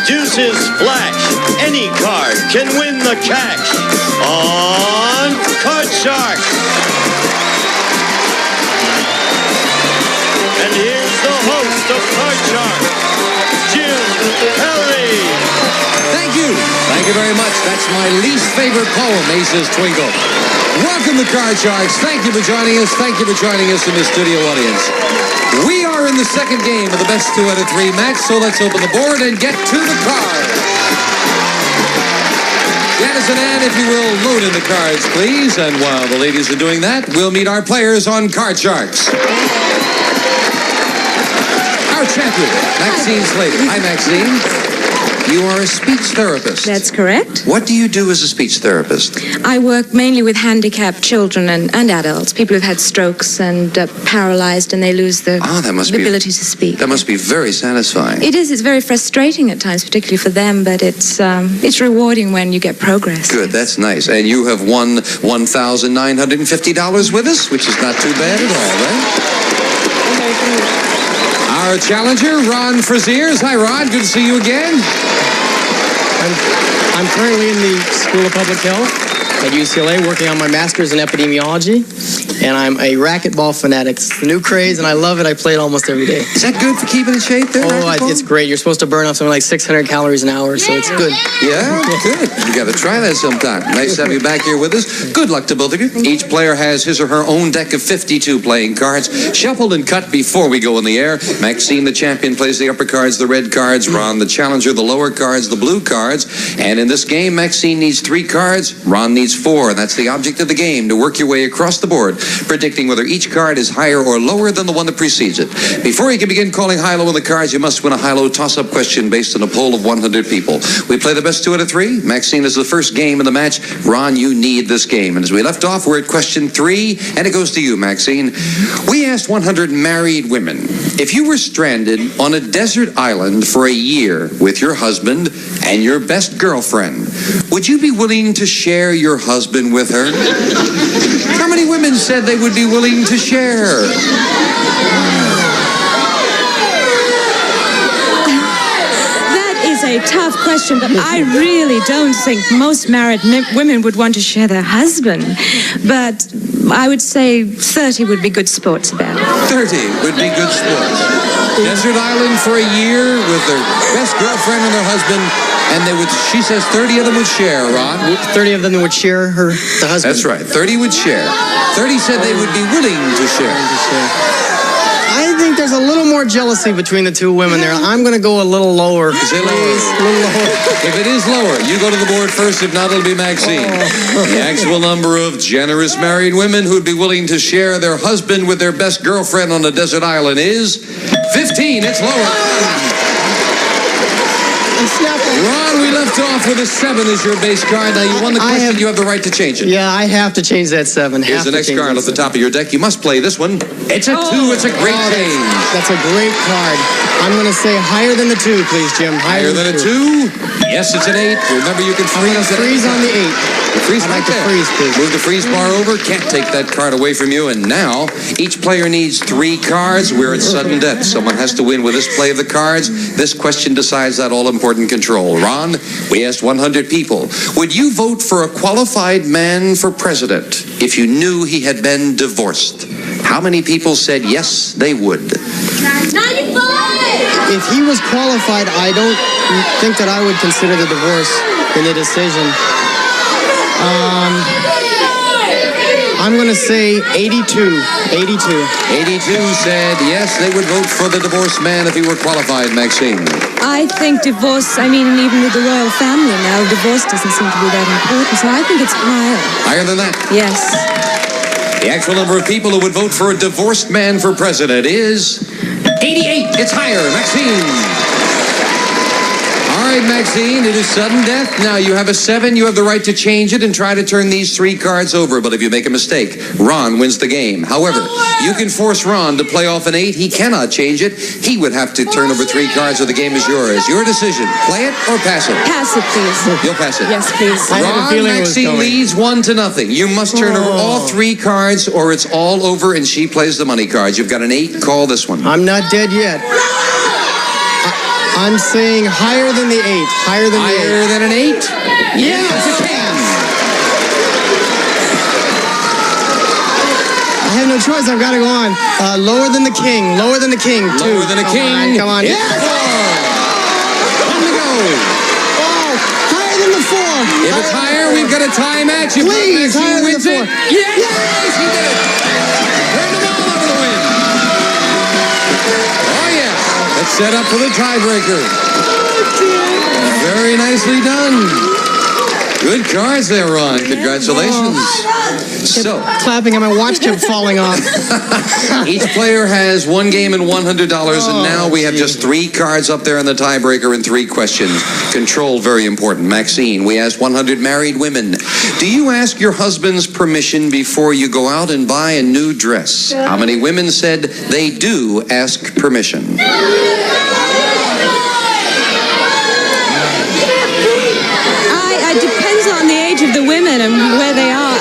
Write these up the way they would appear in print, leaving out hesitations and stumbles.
Deuces flash. Any card can win the cash on Card Shark. And here's the host of Card Shark, Jim Perry. Thank you. Thank you very much. That's my least favorite poem, Ace's Twinkle. Welcome to Card Sharks. Thank you for joining us. Thank you for joining us in the studio audience. We are in the second game of the best 2 out of 3 match, so let's open the board and get to the cards. Janice and Ann, if you will, load in the cards, please. And while the ladies are doing that, we'll meet our players on Card Sharks. Our champion, Maxine Slater. Hi, Maxine. You are a speech therapist. That's correct. What do you do as a speech therapist? I work mainly with handicapped children and adults, people who've had strokes and paralyzed, and they lose the ability to speak. That must be very satisfying. It is. It's very frustrating at times, particularly for them, but it's rewarding when you get progress. Good, that's nice. And you have won $1,950 with us, which is not too bad at all, right? Our challenger, Ron Fraziers. Hi, Ron. Good to see you again. I'm currently in the School of Public Health at UCLA working on my master's in epidemiology, and I'm a racquetball fanatic. It's the new craze, and I love it. I play it almost every day. Is that good for keeping in shape there? Oh, it's great. You're supposed to burn off something like 600 calories an hour, so it's good. Yeah, good. You got to try that sometime. Nice to have you back here with us. Good luck to both of you. Each player has his or her own deck of 52 playing cards, shuffled and cut before we go in the air. Maxine, the champion, plays the upper cards, the red cards. Ron, the challenger, the lower cards, the blue cards. And in this game, Maxine needs 3 cards. Ron needs 4. And that's the object of the game, to work your way across the board, predicting whether each card is higher or lower than the one that precedes it. Before you can begin calling high-low on the cards, you must win a high-low toss-up question based on a poll of 100 people. We play the best 2 out of 3. Maxine is the first game of the match. Ron, you need this game. And as we left off, we're at question 3, and it goes to you, Maxine. We asked 100 married women, if you were stranded on a desert island for a year with your husband and your best girlfriend, would you be willing to share your husband with her? How many women said they would be willing to share? That is a tough question, but I really don't think most married women would want to share their husband. But I would say 30 would be good sports about it. 30 would be good sports. Desert island for a year with their best girlfriend and their husband, and they would, she says 30 of them would share, Ron. 30 of them would share the husband. That's right. 30 would share. 30 said they would be willing to share. I think there's a little more jealousy between the 2 women there. I'm going to go a little lower. Is it lower? A little lower. If it is lower, you go to the board first. If not, it'll be Maxine. The actual number of generous married women who'd be willing to share their husband with their best girlfriend on a desert island is 15. It's lower. Ron, we left off with a 7 as your base card. Now, you won the question. You have the right to change it. Yeah, I have to change that 7. Here's the next card off the top of your deck. You must play this one. It's a 2. It's a great change. That's a great card. I'm going to say higher than the 2, please, Jim. Higher than a 2? Yes, it's an 8. Remember, you can freeze. Freeze on the 8. The freeze I'd like to freeze, please. Move the freeze bar over. Can't take that card away from you. And now, each player needs 3 cards. We're at sudden death. Someone has to win with this play of the cards. This question decides that all-important control. Ron, we asked 100 people, would you vote for a qualified man for president if you knew he had been divorced? How many people said yes, they would? 95! If he was qualified, I don't think that I would consider the divorce in the decision. I'm going to say 82. 82. 82 said yes, they would vote for the divorced man if he were qualified, Maxine. I think divorce, even with the royal family now, divorce doesn't seem to be that important, so I think it's higher. Higher than that? Yes. The actual number of people who would vote for a divorced man for president is 88. It's higher, Maxine. All right, Maxine, it is sudden death. Now, you have a 7. You have the right to change it and try to turn these 3 cards over. But if you make a mistake, Ron wins the game. However, you can force Ron to play off an 8. He cannot change it. He would have to turn over 3 cards, or the game is yours. Your decision. Play it or pass it? Pass it, please. You'll pass it? Yes, please. Ron, Maxine leads 1-0. You must turn over all 3 cards, or it's all over, and she plays the money cards. You've got an 8. Call this one. I'm not dead yet. I'm saying higher than the 8. Higher than the 8. Higher than an 8? Yeah. It's a 10. I have no choice. I've got to go on. Lower than the king. Lower than the king. 2. Lower than a king. Come on. It's Yeah. 4. On the go. Oh, higher than the 4. If it's higher, we've got a tie match. If Please, higher than the 4. Yes, he did it. Turn the ball over the win. Oh, yeah. Let's set up for the tiebreaker. Very nicely done. Good cards there, Ron. Congratulations. So, Clapping and my watch kept falling off. each player has one game and $100, and now we have just 3 cards up there in the tiebreaker and 3 questions. Control, very important. Maxine, we asked 100 married women. Do you ask your husband's permission before you go out and buy a new dress? How many women said they do ask permission? It depends on the age of the women and where they are.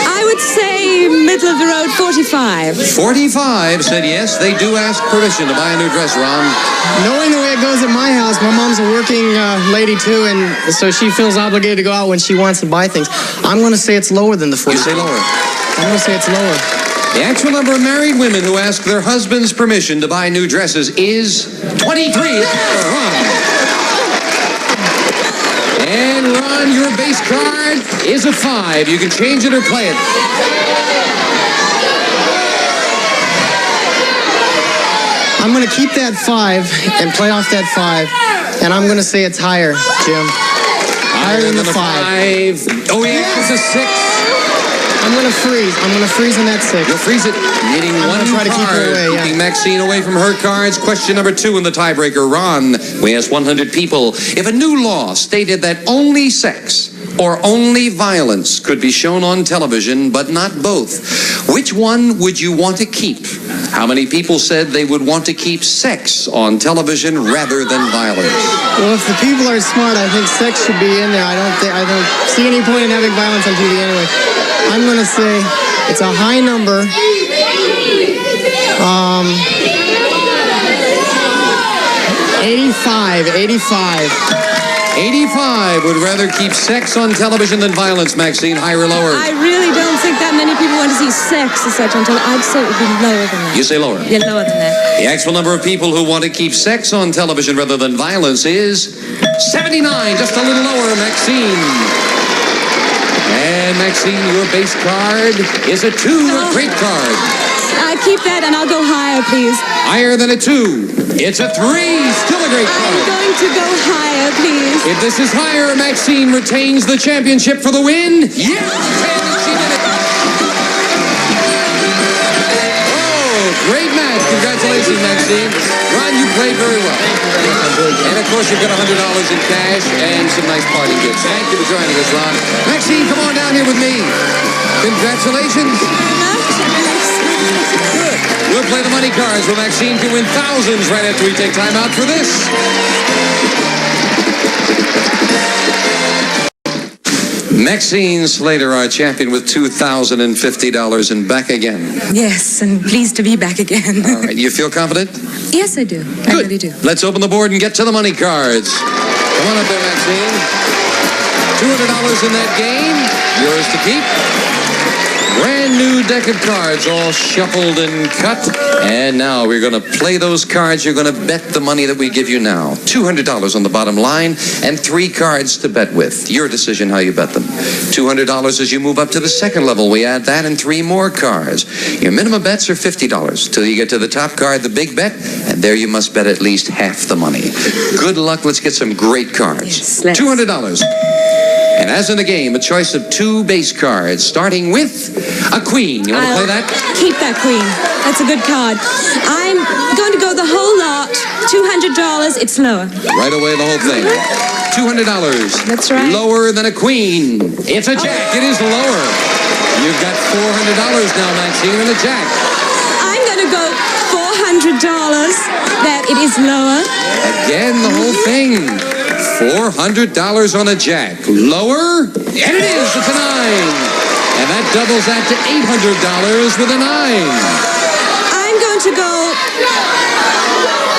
I would say middle of the road, 45. 45 said yes, they do ask permission to buy a new dress, Ron. Knowing the way it goes at my house, my mom's a working lady too, and so she feels obligated to go out when she wants to buy things. I'm going to say it's lower than the 45. You say lower. I'm going to say it's lower. The actual number of married women who ask their husband's permission to buy new dresses is 23. Ron. And Ron, your base card is a 5. You can change it or play it. I'm going to keep that 5 and play off that 5, and I'm going to say it's higher, Jim. Higher than the 5. Oh, yeah, it's a 6. I'm going to freeze. I'm going to freeze on that 6. You'll freeze it. Needing one try to keep card. her away, yeah. Keeping Maxine away from her cards. Question number 2 in the tiebreaker. Ron, we asked 100 people. If a new law stated that only sex or only violence could be shown on television, but not both, which one would you want to keep? How many people said they would want to keep sex on television rather than violence? Well, if the people are smart, I think sex should be in there. I don't see any point in having violence on TV anyway. I'm going to say it's a high number. 85. 85 would rather keep sex on television than violence, Maxine. Higher or lower? I really don't think that many people want to see sex as such on television. I'd say it would be lower than that. You say lower? Yeah, lower than that. The actual number of people who want to keep sex on television rather than violence is 79, just a little lower, Maxine. And Maxine, your base card is a 2, a great card. I keep that and I'll go higher, please. Higher than a 2. It's a 3, still a great I'm card. going to go higher, please. If this is higher, Maxine retains the championship for the win. Yes, and she did it. Oh, great match. Congratulations, Maxine. Ron, you played very well. And of course, you've got $100 in cash and some nice party gifts. Thank you for joining us, Ron. Maxine, come on down here with me. Congratulations. Good. We'll play the money cards where Maxine can win thousands right after we take time out for this. Maxine Slater, our champion, with $2,050 and back again. Yes, and pleased to be back again. All right, you feel confident? Yes, I do. I Good. really do. Let's open the board and get to the money cards. Come on up there, Maxine. $200 in that game. Yours to keep. Brand new deck of cards, all shuffled and cut. And now we're going to play those cards. You're going to bet the money that we give you now. $200 on the bottom line and 3 cards to bet with. Your decision how you bet them. $200 as you move up to the second level. We add that and 3 more cards. Your minimum bets are $50 till you get to the top card, the big bet, and there you must bet at least half the money. Good luck. Let's get some great cards. Yes, let's. $200. And as in the game, a choice of 2 base cards, starting with a queen. You want to play that? Keep that queen. That's a good card. I'm going to go the whole lot. $200. It's lower. Right away, the whole thing. $200. That's right. Lower than a queen. It's a jack. It is lower. You've got $400 now, Maxine, and a jack. I'm going to go $400. That it is lower. Again, the whole thing. $400 on a jack. Lower? And it is. It's a 9. And that doubles that to $800 with a 9. I'm going to go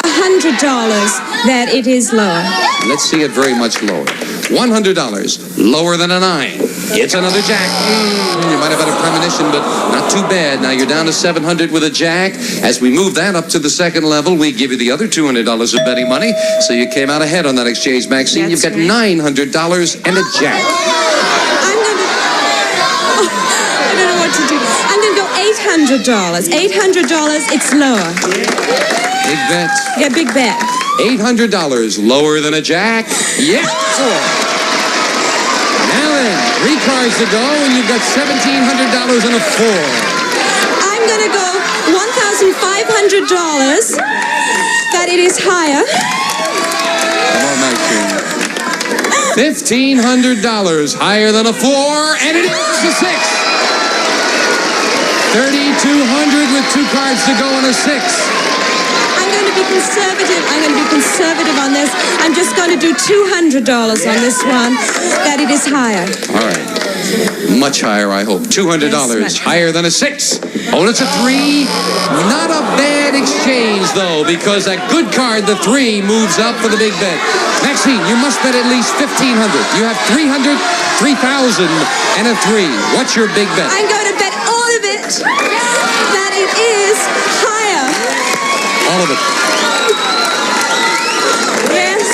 $100. that it is lower. Let's see it very much lower. $100, lower than a 9. It's another jack. You might have had a premonition, but not too bad. Now you're down to $700 with a jack. As we move that up to the second level, we give you the other $200 of betting money. So you came out ahead on that exchange, Maxine. That's You've got right. $900 and a jack. I don't know what to do. I'm going to go $800. $800, it's lower. Big bet. Yeah, big bet. $800, lower than a jack. Yeah. Now then, 3 cards to go, and you've got $1,700 and a 4. I'm going to go $1,500 that it is higher. Come on, Maxine. $1,500 higher than a 4, and it is a 6. $3,200 with 2 cards to go and a 6. I'm going to be conservative on this. I'm just going to do $200 on this one, that it is higher. All right. Much higher, I hope. $200 Yes, higher than a 6. Oh, it's a 3. Not a bad exchange, though, because that good card, the 3, moves up for the big bet. Maxine, you must bet at least $1,500. You have $300, $3,000, and a 3. What's your big bet? I'm going to bet all of it that it is higher. All of it. Yes.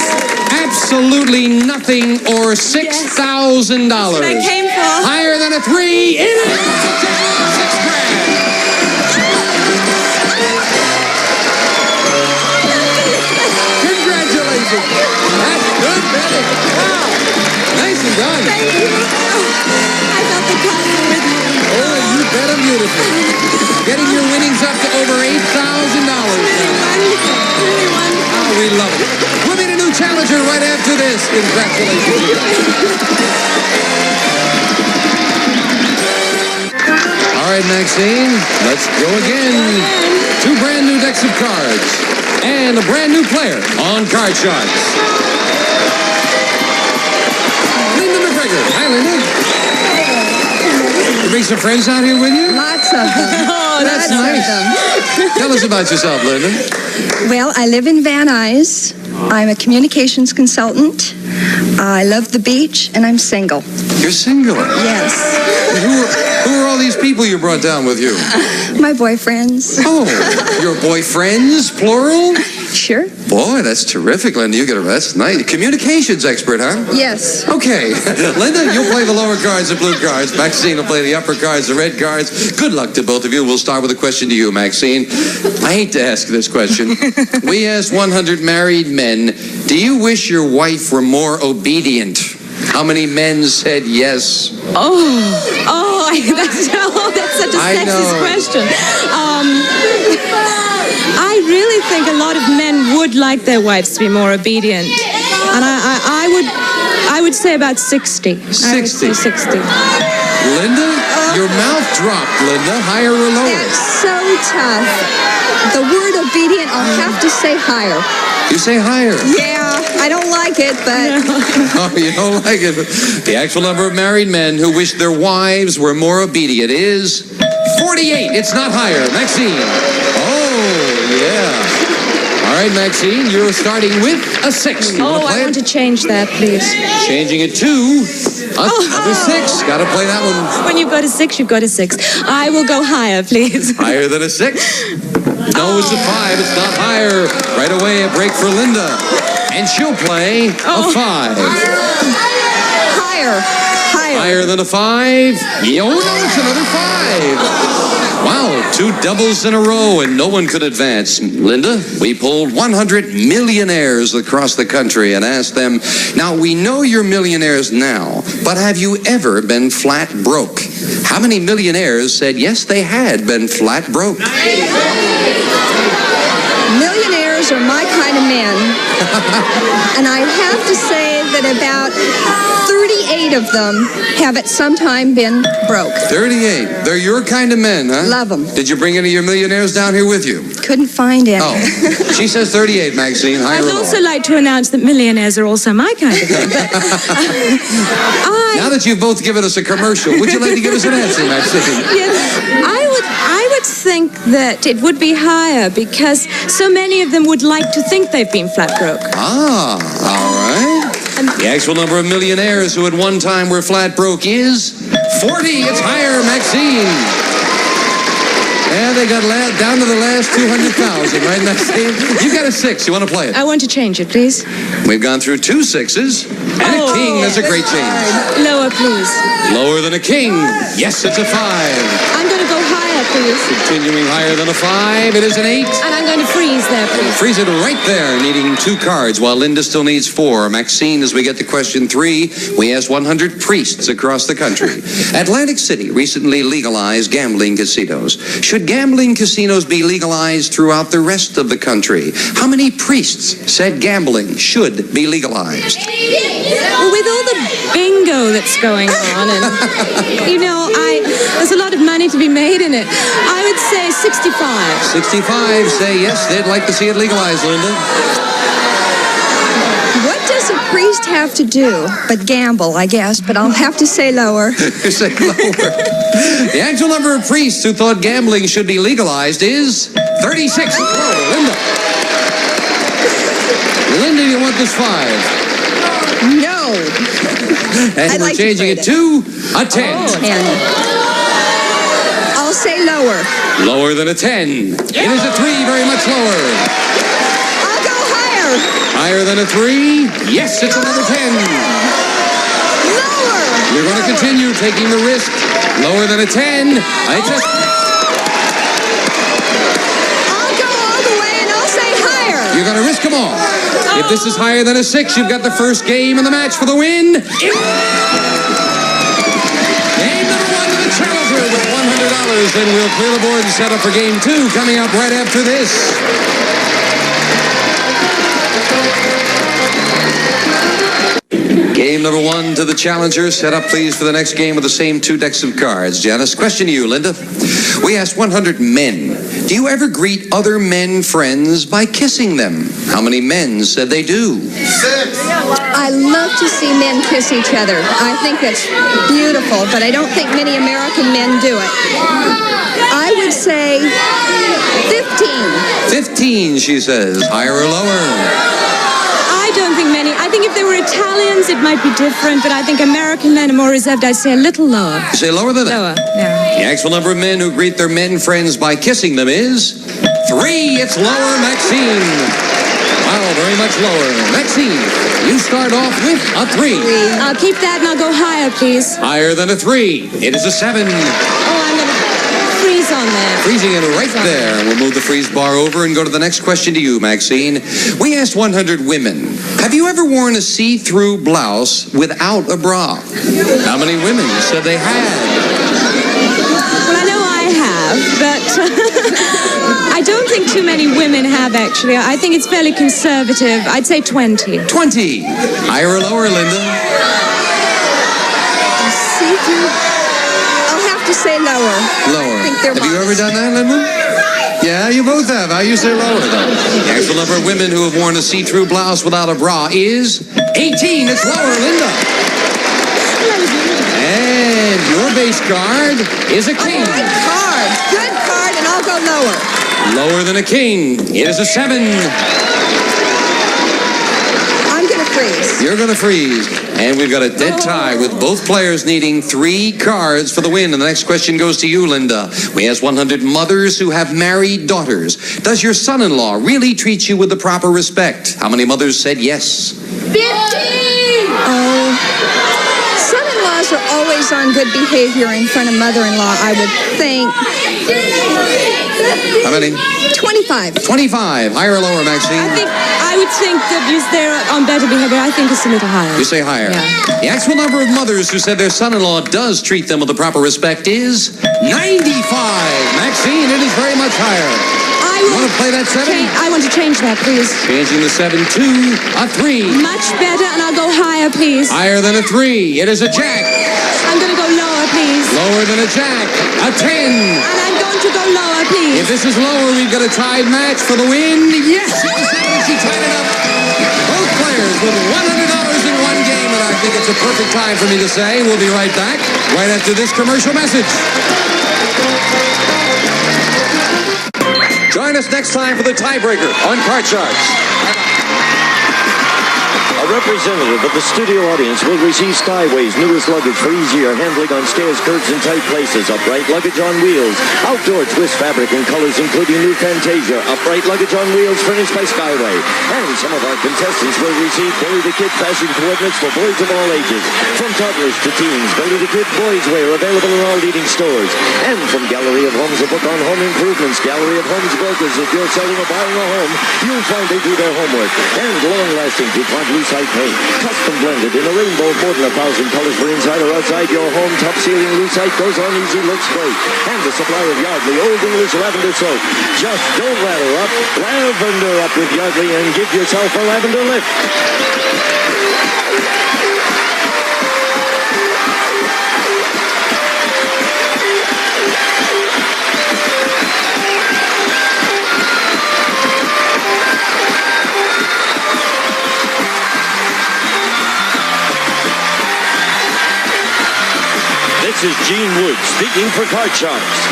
Absolutely nothing or $6,000. That's what I came for. Higher than a 3. It is $6 grand. Congratulations. That's good betting. Wow. Nicely done. Thank you. I felt the power with you. Oh, you bet them beautifully. Getting your winnings up to over $8,000 now. Really wonderful. Oh, we love it. We'll meet a new challenger right after this. Congratulations. All right, Maxine, let's go again. 2 brand new decks of cards and a brand new player on Card Sharks. Linda McGregor. Hi, Linda. You bring some friends out here with you? Lots of them. Oh, That's nice. Tell us about yourself, Linda. Well, I live in Van Nuys. I'm a communications consultant. I love the beach, and I'm single. You're single. Yes. Who are all these people you brought down with you? My boyfriends. Oh, your boyfriends, plural? Sure. Boy, that's terrific, Linda. That's nice. Communications expert, huh? Yes. Okay. Linda, you'll play the lower cards, the blue cards. Maxine will play the upper cards, the red cards. Good luck to both of you. We'll start with a question to you, Maxine. I hate to ask this question. We asked 100 married men, do you wish your wife were more obedient? How many men said yes? That's such a I sexist know. question. I really think a lot of men would like their wives to be more obedient, and I would say about 60. 60. I would say 60. Linda, your mouth dropped, Linda. Higher or lower? That's so tough. The word obedient, I'll have to say higher. You say higher. Yeah, I don't like it, but Oh, you don't like it. The actual number of married men who wish their wives were more obedient is 48. It's not higher. Maxine. Oh, yeah. All right, Maxine, you're starting with a 6. You want to play I want it? to change that, please. Changing it to another 6. Got to play that one. When you go to 6, you go to 6. I will go higher, please. Higher than a 6? No, it's a 5. It's not higher. Right away, a break for Linda. And she'll play a 5. higher. Higher than a 5? Oh, no, it's another 5. Wow, 2 doubles in a row, and no one could advance. Linda, we polled 100 millionaires across the country and asked them, now, we know you're millionaires now, but have you ever been flat broke? How many millionaires said yes, they had been flat broke? Millionaires are my kind of men. And I have to say that about 38 of them have at some time been broke. 38. They're your kind of men, huh? Love them. Did you bring any of your millionaires down here with you? Couldn't find any. Oh, she says 38, Maxine. Higher I'd or also lower? like to announce that millionaires are also my kind of men. But Now that you've both given us a commercial, would you like to give us an answer, Maxine? yes, I would would think that it would be higher because so many of them would like to think they've been flat broke. Ah, all right. The actual number of millionaires who at one time were flat broke is 40. It's higher, Maxine. Yeah, they got down to the last 200,000, right, Maxine? You got a 6. You want to play it? I want to change it, please. We've gone through 2 6s and a king. That's a great change. Lower, please. Lower than a king. Yes, it's a 5. I'm going to go higher, please. Continuing higher than a 5, it is an 8. And I'm going to freeze there, please. Freeze it right there, needing 2 cards, while Linda still needs 4. Maxine, as we get to question 3, we asked 100 priests across the country. Atlantic City recently legalized gambling casinos. Should gambling casinos be legalized throughout the rest of the country? How many priests said gambling should be legalized? Well, with all the bingo that's going on, and, there's a lot of money to be made in it, I would say 65. 65 say yes, they'd like to see it legalized, Linda. What does a priest have to do but gamble, I guess, but I'll have to say lower. Say lower. The actual number of priests who thought gambling should be legalized is 36. Whoa, Linda. Linda, you want this 5? No. And we're like changing it to a 10. 10. I'll say lower. Lower than a 10. It is a 3, very much lower. I'll go higher. Higher than a 3? Yes, it's another 10. Lower. You're going to continue taking the risk. Lower than a 10. I'll go all the way and I'll say higher. You're going to risk them all. If this is higher than a 6, you've got the first game in the match for the win. Game number 1 to the challenger with $100. Then we'll clear the board and set up for game 2 coming up right after this. Game number 1 to the challenger. Set up, please, for the next game with the same 2 decks of cards. Janice, question to you, Linda. We asked 100 men. Do you ever greet other men friends by kissing them? How many men said they do? 6. I love to see men kiss each other. I think that's beautiful, but I don't think many American men do it. I would say 15. 15, she says. Higher or lower? I don't think many. I think if they were Italians, it might be different, but I think American men are more reserved. I'd say a little lower. You say lower than that? Lower, yeah. The actual number of men who greet their men friends by kissing them is 3. It's lower, Maxine. Wow, very much lower. Maxine, you start off with a 3. I'll keep that and I'll go higher, please. Higher than a 3. It is a 7. Oh, I'm going to freeze on there. Freezing it right there. We'll move the freeze bar over and go to the next question to you, Maxine. We asked 100 women, have you ever worn a see-through blouse without a bra? How many women said they had? Well, I know I have, but I don't think too many women have, actually. I think it's fairly conservative. I'd say 20. 20. Higher or lower, Linda? I'll have to say lower. Lower. I think they're Have you ever modest. done that, Linda? Yeah, you both have. How you say lower, though? The actual number of women who have worn a see-through blouse without a bra is 18. It's lower, Linda. And your base card is a king. Good card. Good card, and I'll go lower. Lower than a king. It is a 7. I'm going to freeze. You're going to freeze. And we've got a dead tie with both players needing 3 cards for the win. And the next question goes to you, Linda. We asked 100 mothers who have married daughters. Does your son-in-law really treat you with the proper respect? How many mothers said yes? 15! Oh, son-in-laws are always on good behavior in front of mother-in-law, I would think. How many? 25. 25. Higher or lower, Maxine? I would think that they're on better behavior. I think it's a little higher. You say higher. Yeah. The actual number of mothers who said their son-in-law does treat them with the proper respect is 95. Maxine, it is very much higher. You want to play that 7? I want to change that, please. Changing the 7 to a 3. Much better, and I'll go higher, please. Higher than a 3. It is a jack. I'm going to go lower, please. Lower than a jack. A 10. And I'm going to go lower, please. If this is lower, we've got a tied match for the win. Yes, she tied it up. Both players with $100 in one game, and I think it's a perfect time for me to say we'll be right back right after this commercial message. Join us next time for the tiebreaker on Card Sharks. A representative of the studio audience will receive Skyway's newest luggage for easier handling on stairs, curbs, and tight places. Upright luggage on wheels. Outdoor twist fabric in colors including New Fantasia. Upright luggage on wheels furnished by Skyway. And some of our contestants will receive Billy the Kid fashion coordinates for boys of all ages. From toddlers to teens, Billy the Kid boys wear available in all leading stores. And from Gallery of Homes, a book on home improvements. Gallery of Homes brokers. If you're selling or buying a home, you'll find they do their homework. And long-lasting DuPont Lucite paint. Custom blended in a rainbow of more than 1,000 colors for inside or outside your home. Top ceiling Lucite goes on easy, looks great. And a supply of Yardley Old English Lavender Soap. Just don't lather up, lavender up with Yardley and give yourself a lavender lift. This is Gene Wood speaking for Card Sharks.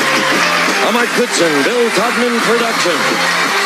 A Goodson-Bill Todman production.